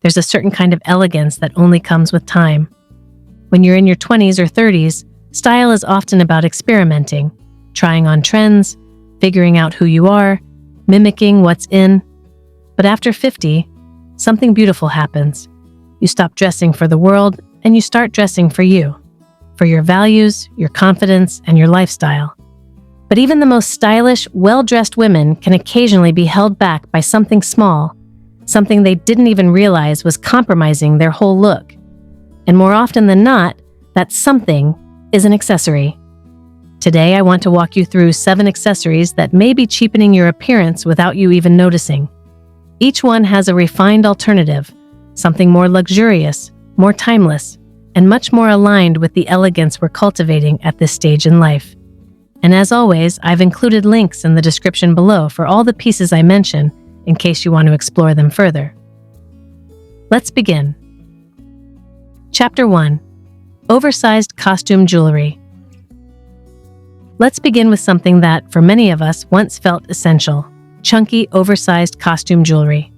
There's a certain kind of elegance that only comes with time. When you're in your 20s or 30s, style is often about experimenting, trying on trends, figuring out who you are, mimicking what's in. But after 50, something beautiful happens. You stop dressing for the world and you start dressing for you, for your values, your confidence, and your lifestyle. But even the most stylish, well-dressed women can occasionally be held back by something small, something they didn't even realize was compromising their whole look. And more often than not, that something is an accessory. Today, I want to walk you through 7 accessories that may be cheapening your appearance without you even noticing. Each one has a refined alternative, something more luxurious, more timeless, and much more aligned with the elegance we're cultivating at this stage in life. And as always, I've included links in the description below for all the pieces I mention in case you want to explore them further. Let's begin. Chapter 1. Oversized costume jewelry. Let's begin with something that, for many of us, once felt essential: chunky, oversized costume jewelry.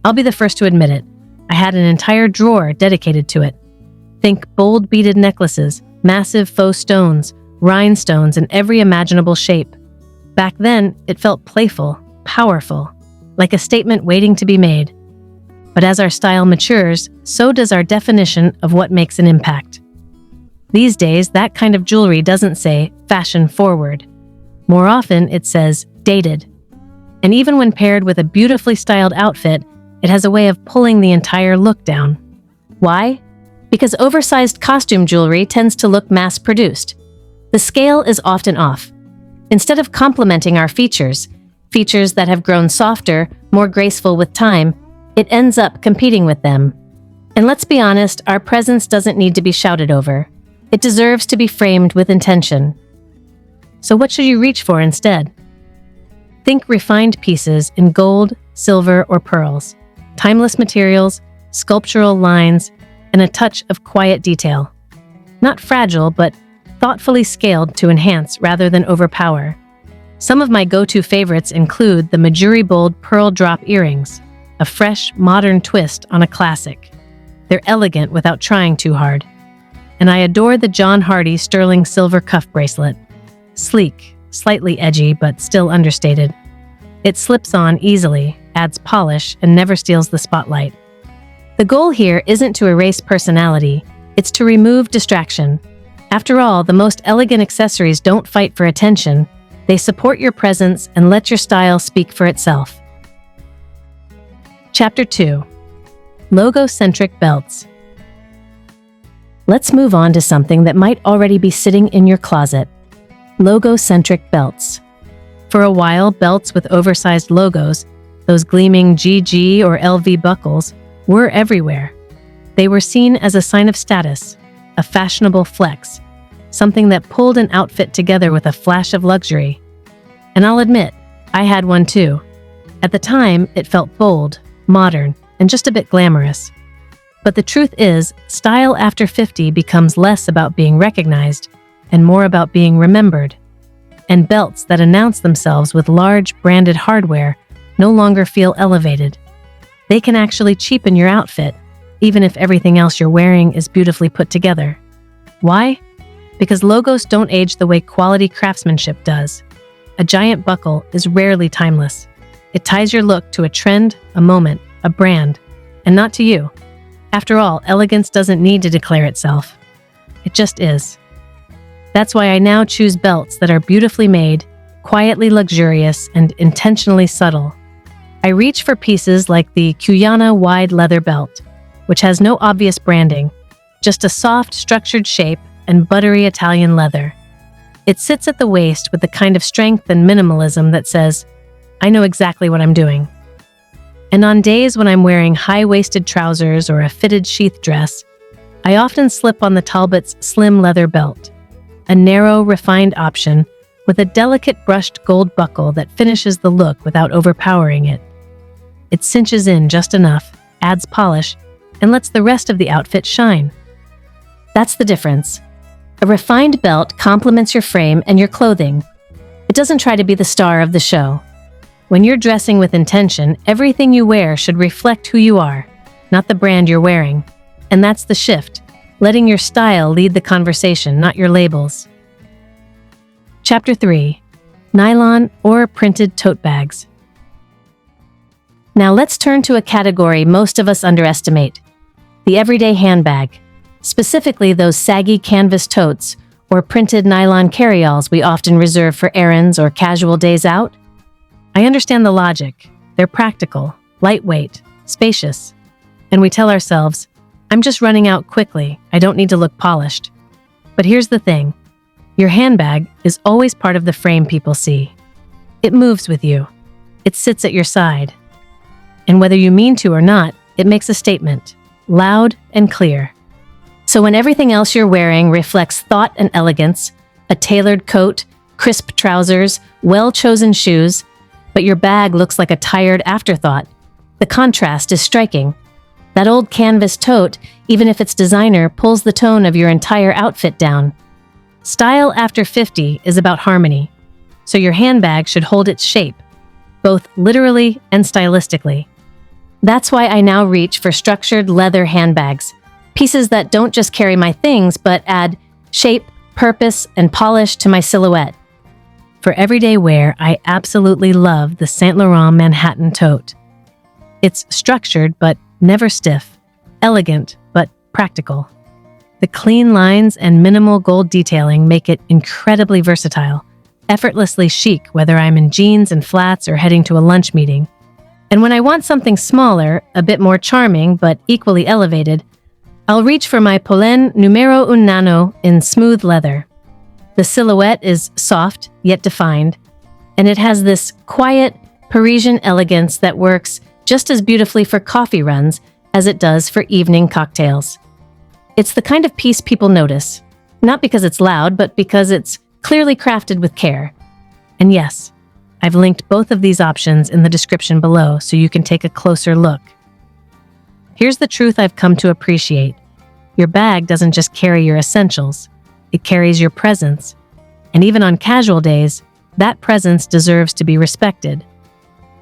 I'll be the first to admit it. I had an entire drawer dedicated to it. Think bold beaded necklaces, massive faux stones, rhinestones in every imaginable shape. Back then, it felt playful, powerful, like a statement waiting to be made. But as our style matures, so does our definition of what makes an impact. These days, that kind of jewelry doesn't say fashion forward. More often, it says dated. And even when paired with a beautifully styled outfit, it has a way of pulling the entire look down. Why? Because oversized costume jewelry tends to look mass-produced. The scale is often off. Instead of complementing our features that have grown softer, more graceful with time, it ends up competing with them. And let's be honest, our presence doesn't need to be shouted over. It deserves to be framed with intention. So what should you reach for instead? Think refined pieces in gold, silver, or pearls, timeless materials, sculptural lines, and a touch of quiet detail. Not fragile, but thoughtfully scaled to enhance rather than overpower. Some of my go-to favorites include the MEJURI Bold Pearl Drop Earrings, a fresh, modern twist on a classic. They're elegant without trying too hard. And I adore the John Hardy Sterling Silver Cuff Bracelet. Sleek, slightly edgy, but still understated. It slips on easily, adds polish, and never steals the spotlight. The goal here isn't to erase personality, it's to remove distraction. After all, the most elegant accessories don't fight for attention, they support your presence and let your style speak for itself. Chapter 2. Logo-Centric Belts. Let's move on to something that might already be sitting in your closet: Logo-Centric Belts. For a while, belts with oversized logos, those gleaming GG or LV buckles, were everywhere. They were seen as a sign of status, a fashionable flex, something that pulled an outfit together with a flash of luxury. And I'll admit, I had one too. At the time, it felt bold, modern, and just a bit glamorous. But the truth is, style after 50 becomes less about being recognized and more about being remembered. And belts that announce themselves with large, branded hardware no longer feel elevated. They can actually cheapen your outfit, even if everything else you're wearing is beautifully put together. Why? Because logos don't age the way quality craftsmanship does. A giant buckle is rarely timeless. It ties your look to a trend, a moment, a brand, and not to you. After all, elegance doesn't need to declare itself. It just is. That's why I now choose belts that are beautifully made, quietly luxurious, and intentionally subtle. I reach for pieces like the CUYANA wide leather belt, which has no obvious branding, just a soft, structured shape and buttery Italian leather. It sits at the waist with the kind of strength and minimalism that says, I know exactly what I'm doing. And on days when I'm wearing high-waisted trousers or a fitted sheath dress, I often slip on the TALBOTS slim leather belt, a narrow, refined option with a delicate brushed gold buckle that finishes the look without overpowering it. It cinches in just enough, adds polish, and lets the rest of the outfit shine. That's the difference. A refined belt complements your frame and your clothing. It doesn't try to be the star of the show. When you're dressing with intention, everything you wear should reflect who you are. not the brand you're wearing. And that's the shift, letting your style lead the conversation, not your labels. Chapter 3. Nylon or printed tote bags. Now let's turn to a category most of us underestimate: the everyday handbag, specifically those saggy canvas totes or printed nylon carry-alls we often reserve for errands or casual days out. I understand the logic. They're practical, lightweight, spacious, and we tell ourselves, I'm just running out quickly, I don't need to look polished. But here's the thing. Your handbag is always part of the frame people see. It moves with you. It sits at your side. And whether you mean to or not, it makes a statement, loud and clear. So when everything else you're wearing reflects thought and elegance, a tailored coat, crisp trousers, well-chosen shoes, but your bag looks like a tired afterthought, the contrast is striking. That old canvas tote, even if it's designer, pulls the tone of your entire outfit down. Style after 50 is about harmony, so your handbag should hold its shape, both literally and stylistically. That's why I now reach for structured leather handbags, pieces that don't just carry my things, but add shape, purpose, and polish to my silhouette. For everyday wear, I absolutely love the Saint Laurent Manhattan tote. It's structured but never stiff, elegant but practical. The clean lines and minimal gold detailing make it incredibly versatile, effortlessly chic whether I'm in jeans and flats or heading to a lunch meeting. And when I want something smaller, a bit more charming but equally elevated, I'll reach for my POLÈNE Numéro Nano in smooth leather. The silhouette is soft yet defined, and it has this quiet, Parisian elegance that works just as beautifully for coffee runs as it does for evening cocktails. It's the kind of piece people notice, not because it's loud, but because it's clearly crafted with care. And yes, I've linked both of these options in the description below so you can take a closer look. Here's the truth I've come to appreciate. Your bag doesn't just carry your essentials, it carries your presence. And even on casual days, that presence deserves to be respected.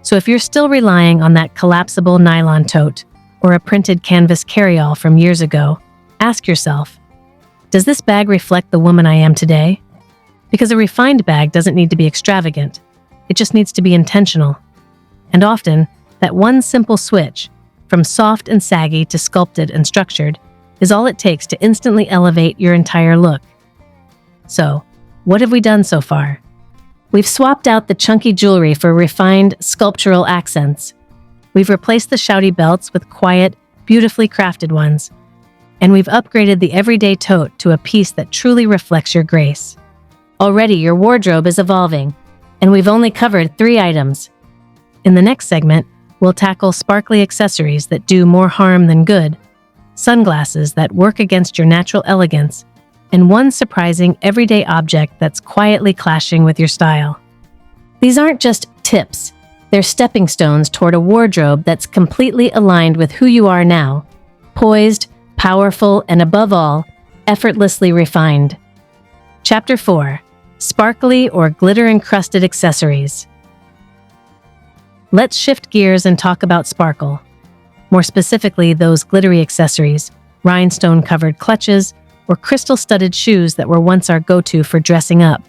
So if you're still relying on that collapsible nylon tote or a printed canvas carry-all from years ago, ask yourself, does this bag reflect the woman I am today? Because a refined bag doesn't need to be extravagant. It just needs to be intentional. And often, that one simple switch, from soft and saggy to sculpted and structured, is all it takes to instantly elevate your entire look. So, what have we done so far? We've swapped out the chunky jewelry for refined, sculptural accents. We've replaced the shouty belts with quiet, beautifully crafted ones. And we've upgraded the everyday tote to a piece that truly reflects your grace. Already, your wardrobe is evolving, and we've only covered 3 items. In the next segment, we'll tackle sparkly accessories that do more harm than good, sunglasses that work against your natural elegance, and one surprising everyday object that's quietly clashing with your style. These aren't just tips, they're stepping stones toward a wardrobe that's completely aligned with who you are now, poised, powerful, and above all, effortlessly refined. Chapter 4. Sparkly or glitter-encrusted accessories. Let's shift gears and talk about sparkle. More specifically, those glittery accessories, rhinestone-covered clutches, or crystal-studded shoes that were once our go-to for dressing up.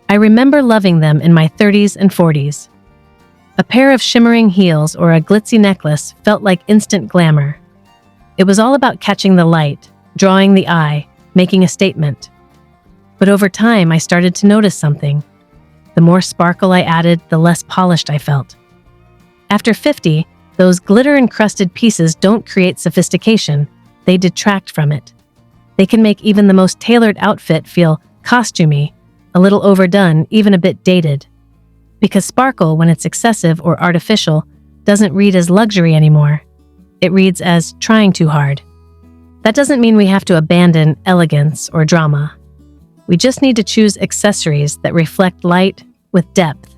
I remember loving them in my 30s and 40s. A pair of shimmering heels or a glitzy necklace felt like instant glamour. It was all about catching the light, drawing the eye, making a statement. But over time, I started to notice something. The more sparkle I added, the less polished I felt. After 50, those glitter-encrusted pieces don't create sophistication, they detract from it. They can make even the most tailored outfit feel costumey, a little overdone, even a bit dated. Because sparkle, when it's excessive or artificial, doesn't read as luxury anymore. It reads as trying too hard. That doesn't mean we have to abandon elegance or drama. We just need to choose accessories that reflect light with depth,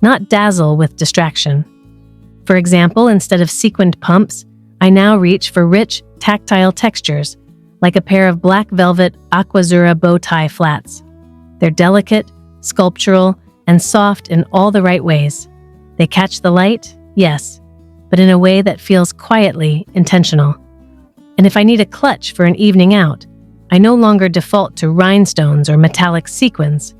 not dazzle with distraction. For example, instead of sequined pumps, I now reach for rich, tactile textures, like a pair of black velvet AQUAZZURA bow tie flats. They're delicate, sculptural, and soft in all the right ways. They catch the light, yes, but in a way that feels quietly intentional. And if I need a clutch for an evening out, I no longer default to rhinestones or metallic sequins.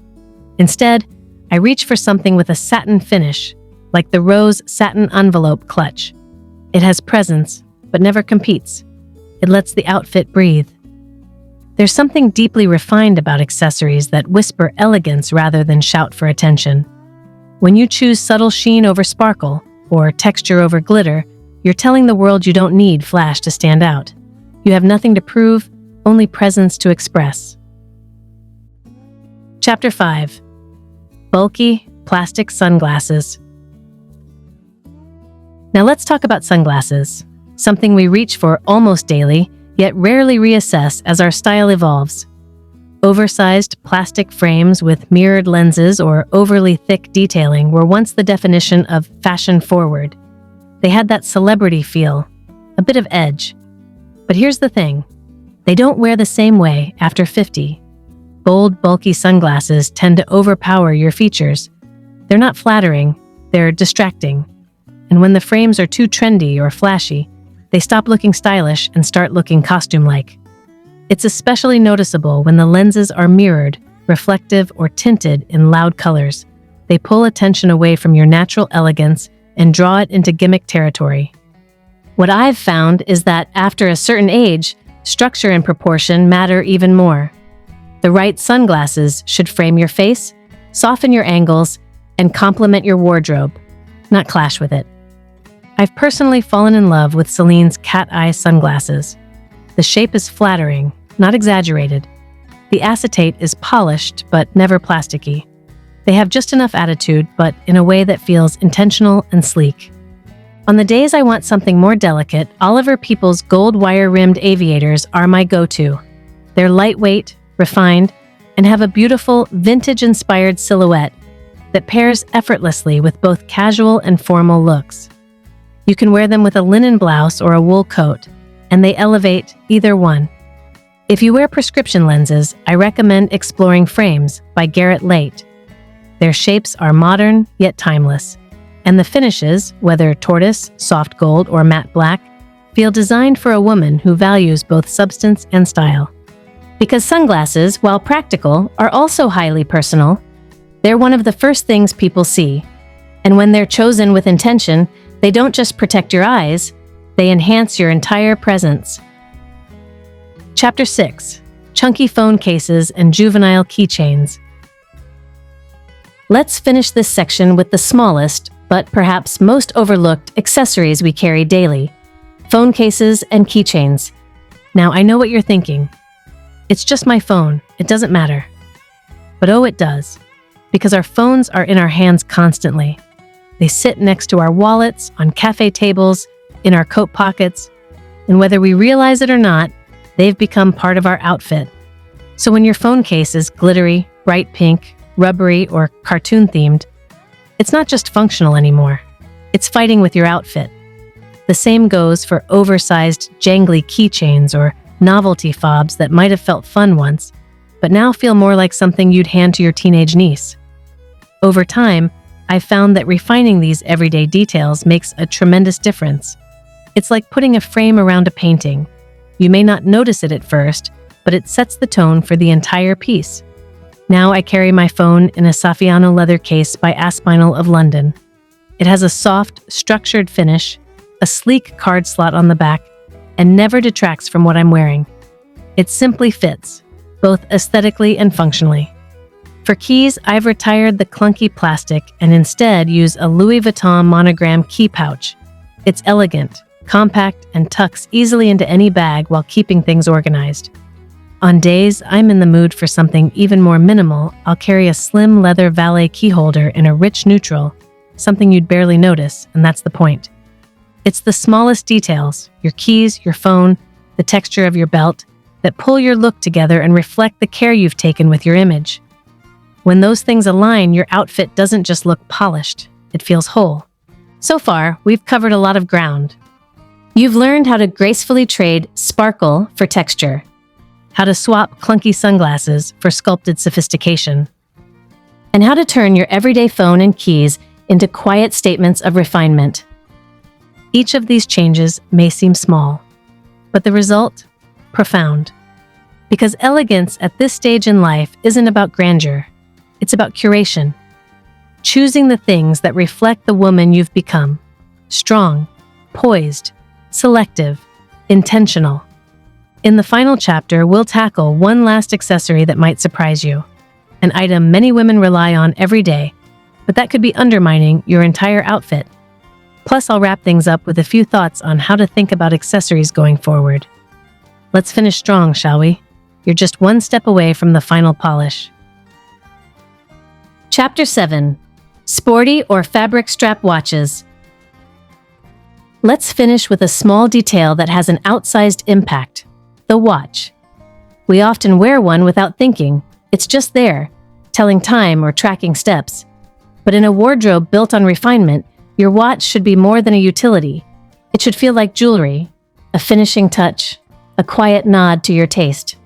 Instead, I reach for something with a satin finish, like the Rose Satin Envelope clutch. It has presence, but never competes. It lets the outfit breathe. There's something deeply refined about accessories that whisper elegance rather than shout for attention. When you choose subtle sheen over sparkle, or texture over glitter, you're telling the world you don't need flash to stand out. You have nothing to prove, only presence to express. Chapter 5. Bulky Plastic Sunglasses. Now let's talk about sunglasses, something we reach for almost daily, yet rarely reassess as our style evolves. Oversized plastic frames with mirrored lenses or overly thick detailing were once the definition of fashion forward. They had that celebrity feel, a bit of edge. But here's the thing, they don't wear the same way after 50. Bold, bulky sunglasses tend to overpower your features. They're not flattering, they're distracting. And when the frames are too trendy or flashy, they stop looking stylish and start looking costume-like. It's especially noticeable when the lenses are mirrored, reflective, or tinted in loud colors. They pull attention away from your natural elegance and draw it into gimmick territory. What I've found is that after a certain age, structure and proportion matter even more. The right sunglasses should frame your face, soften your angles, and complement your wardrobe, not clash with it. I've personally fallen in love with CELINE's cat eye sunglasses. The shape is flattering, not exaggerated. The acetate is polished, but never plasticky. They have just enough attitude, but in a way that feels intentional and sleek. On the days I want something more delicate, Oliver Peoples' gold wire-rimmed aviators are my go-to. They're lightweight, refined, and have a beautiful, vintage-inspired silhouette that pairs effortlessly with both casual and formal looks. You can wear them with a linen blouse or a wool coat, and they elevate either one. If you wear prescription lenses, I recommend exploring Frames by Garrett Late. Their shapes are modern yet timeless, and the finishes, whether tortoise, soft gold, or matte black, feel designed for a woman who values both substance and style. Because sunglasses, while practical, are also highly personal. They're one of the first things people see, and when they're chosen with intention, they don't just protect your eyes, they enhance your entire presence. Chapter 6. Chunky Phone Cases and Juvenile Keychains. Let's finish this section with the smallest, but perhaps most overlooked accessories we carry daily: phone cases and keychains. Now, I know what you're thinking. It's just my phone, it doesn't matter. But oh, it does, because our phones are in our hands constantly. They sit next to our wallets, on cafe tables, in our coat pockets, and whether we realize it or not, they've become part of our outfit. So when your phone case is glittery, bright pink, rubbery, or cartoon-themed, it's not just functional anymore. It's fighting with your outfit. The same goes for oversized, jangly keychains or novelty fobs that might have felt fun once, but now feel more like something you'd hand to your teenage niece. Over time, I've found that refining these everyday details makes a tremendous difference. It's like putting a frame around a painting. You may not notice it at first, but it sets the tone for the entire piece. Now I carry my phone in a Soffiano leather case by Aspinall of London. It has a soft, structured finish, a sleek card slot on the back, and never detracts from what I'm wearing. It simply fits, both aesthetically and functionally. For keys, I've retired the clunky plastic and instead use a Louis Vuitton monogram key pouch. It's elegant, compact, and tucks easily into any bag while keeping things organized. On days I'm in the mood for something even more minimal, I'll carry a slim leather valet key holder in a rich neutral, something you'd barely notice, and that's the point. It's the smallest details, your keys, your phone, the texture of your belt, that pull your look together and reflect the care you've taken with your image. When those things align, your outfit doesn't just look polished, it feels whole. So far, we've covered a lot of ground. You've learned how to gracefully trade sparkle for texture, how to swap clunky sunglasses for sculpted sophistication, and how to turn your everyday phone and keys into quiet statements of refinement. Each of these changes may seem small, but the result? Profound. Because elegance at this stage in life isn't about grandeur, it's about curation. Choosing the things that reflect the woman you've become. Strong, poised, selective, intentional. In the final chapter, we'll tackle one last accessory that might surprise you. An item many women rely on every day, but that could be undermining your entire outfit. Plus, I'll wrap things up with a few thoughts on how to think about accessories going forward. Let's finish strong, shall we? You're just one step away from the final polish. Chapter 7. Sporty or fabric strap watches. Let's finish with a small detail that has an outsized impact. The watch. We often wear one without thinking. It's just there, telling time or tracking steps. But in a wardrobe built on refinement, your watch should be more than a utility. It should feel like jewelry, a finishing touch, a quiet nod to your taste.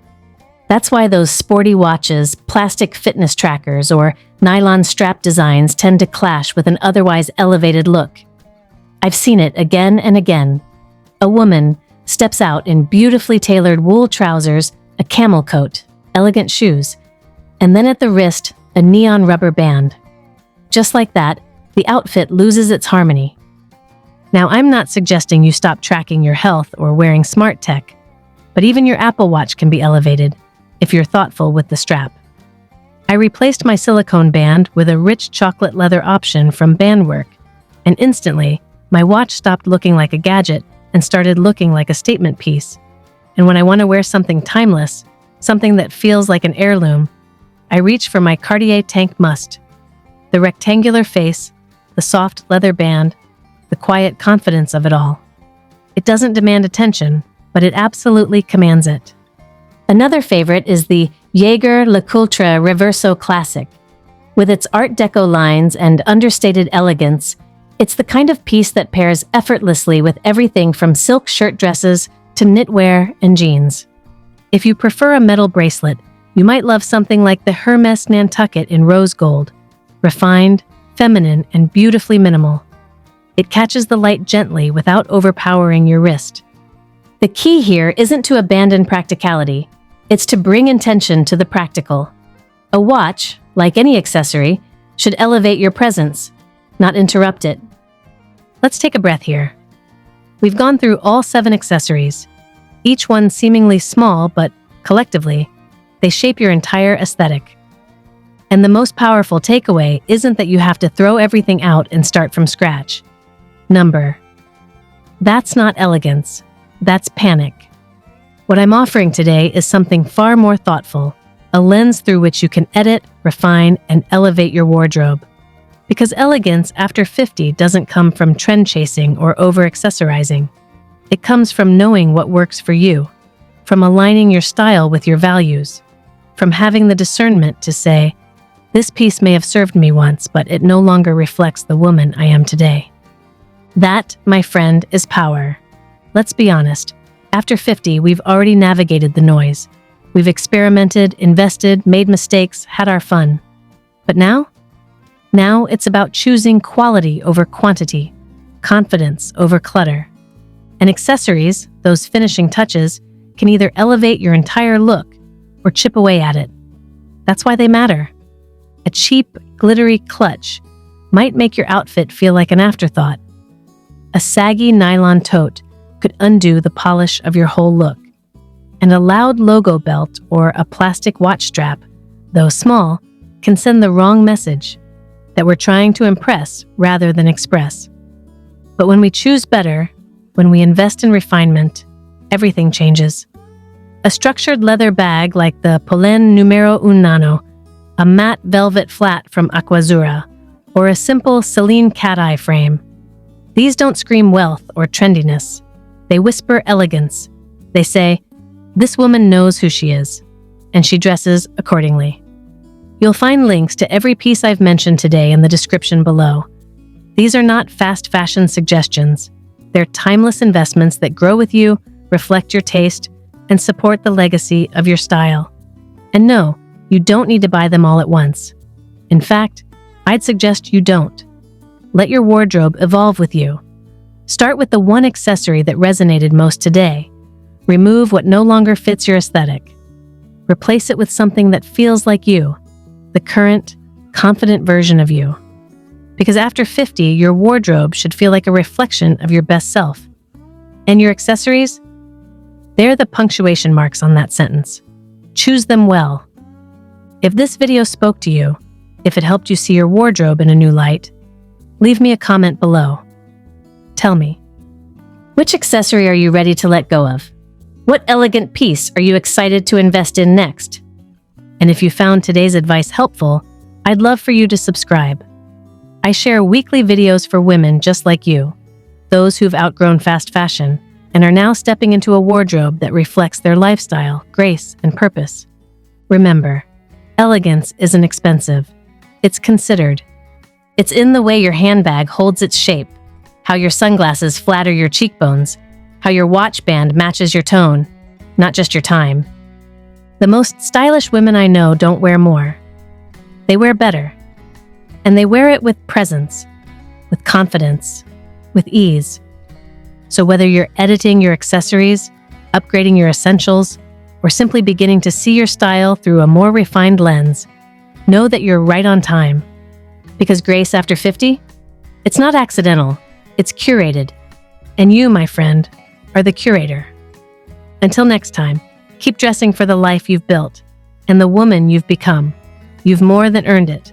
That's why those sporty watches, plastic fitness trackers, or nylon strap designs tend to clash with an otherwise elevated look. I've seen it again and again. A woman steps out in beautifully tailored wool trousers, a camel coat, elegant shoes, and then at the wrist, a neon rubber band. Just like that, the outfit loses its harmony. Now, I'm not suggesting you stop tracking your health or wearing smart tech, but even your Apple Watch can be elevated if you're thoughtful with the strap. I replaced my silicone band with a rich chocolate leather option from Bandwork, and instantly, my watch stopped looking like a gadget and started looking like a statement piece. And when I want to wear something timeless, something that feels like an heirloom, I reach for my Cartier Tank Must. The rectangular face, the soft leather band, the quiet confidence of it all. It doesn't demand attention, but it absolutely commands it. Another favorite is the Jaeger LeCoultre Reverso Classic. With its Art Deco lines and understated elegance, it's the kind of piece that pairs effortlessly with everything from silk shirt dresses to knitwear and jeans. If you prefer a metal bracelet, you might love something like the Hermes Nantucket in rose gold, refined, feminine, and beautifully minimal. It catches the light gently without overpowering your wrist. The key here isn't to abandon practicality, it's to bring intention to the practical. A watch, like any accessory, should elevate your presence, not interrupt it. Let's take a breath here. We've gone through all 7 accessories, each one seemingly small, but collectively, they shape your entire aesthetic. And the most powerful takeaway isn't that you have to throw everything out and start from scratch. Number. That's not elegance. That's panic. What I'm offering today is something far more thoughtful, a lens through which you can edit, refine, and elevate your wardrobe. Because elegance after 50 doesn't come from trend chasing or over-accessorizing. It comes from knowing what works for you, from aligning your style with your values, from having the discernment to say, this piece may have served me once, but it no longer reflects the woman I am today. That, my friend, is power. Let's be honest. After 50, we've already navigated the noise. We've experimented, invested, made mistakes, had our fun. But now? Now it's about choosing quality over quantity, confidence over clutter. And accessories, those finishing touches, can either elevate your entire look or chip away at it. That's why they matter. A cheap, glittery clutch might make your outfit feel like an afterthought. A saggy nylon tote could undo the polish of your whole look. And a loud logo belt or a plastic watch strap, though small, can send the wrong message that we're trying to impress rather than express. But when we choose better, when we invest in refinement, everything changes. A structured leather bag like the POLÈNE Numéro Nano, a matte velvet flat from AQUAZZURA, or a simple CELINE cat-eye frame. These don't scream wealth or trendiness. They whisper elegance. They say, this woman knows who she is, and she dresses accordingly. You'll find links to every piece I've mentioned today in the description below. These are not fast fashion suggestions. They're timeless investments that grow with you, reflect your taste, and support the legacy of your style. And no, you don't need to buy them all at once. In fact, I'd suggest you don't. Let your wardrobe evolve with you. Start with the one accessory that resonated most today. Remove what no longer fits your aesthetic. Replace it with something that feels like you, the current, confident version of you. Because after 50, your wardrobe should feel like a reflection of your best self. And your accessories? They're the punctuation marks on that sentence. Choose them well. If this video spoke to you, if it helped you see your wardrobe in a new light, leave me a comment below. Tell me, which accessory are you ready to let go of? What elegant piece are you excited to invest in next? And if you found today's advice helpful, I'd love for you to subscribe. I share weekly videos for women just like you, those who've outgrown fast fashion and are now stepping into a wardrobe that reflects their lifestyle, grace, and purpose. Remember, elegance isn't expensive. It's considered. It's in the way your handbag holds its shape, how your sunglasses flatter your cheekbones, how your watch band matches your tone, not just your time. The most stylish women I know don't wear more. They wear better. And they wear it with presence, with confidence, with ease. So whether you're editing your accessories, upgrading your essentials, or simply beginning to see your style through a more refined lens, know that you're right on time. Because grace after 50? It's not accidental. It's curated. And you, my friend, are the curator. Until next time, keep dressing for the life you've built and the woman you've become. You've more than earned it.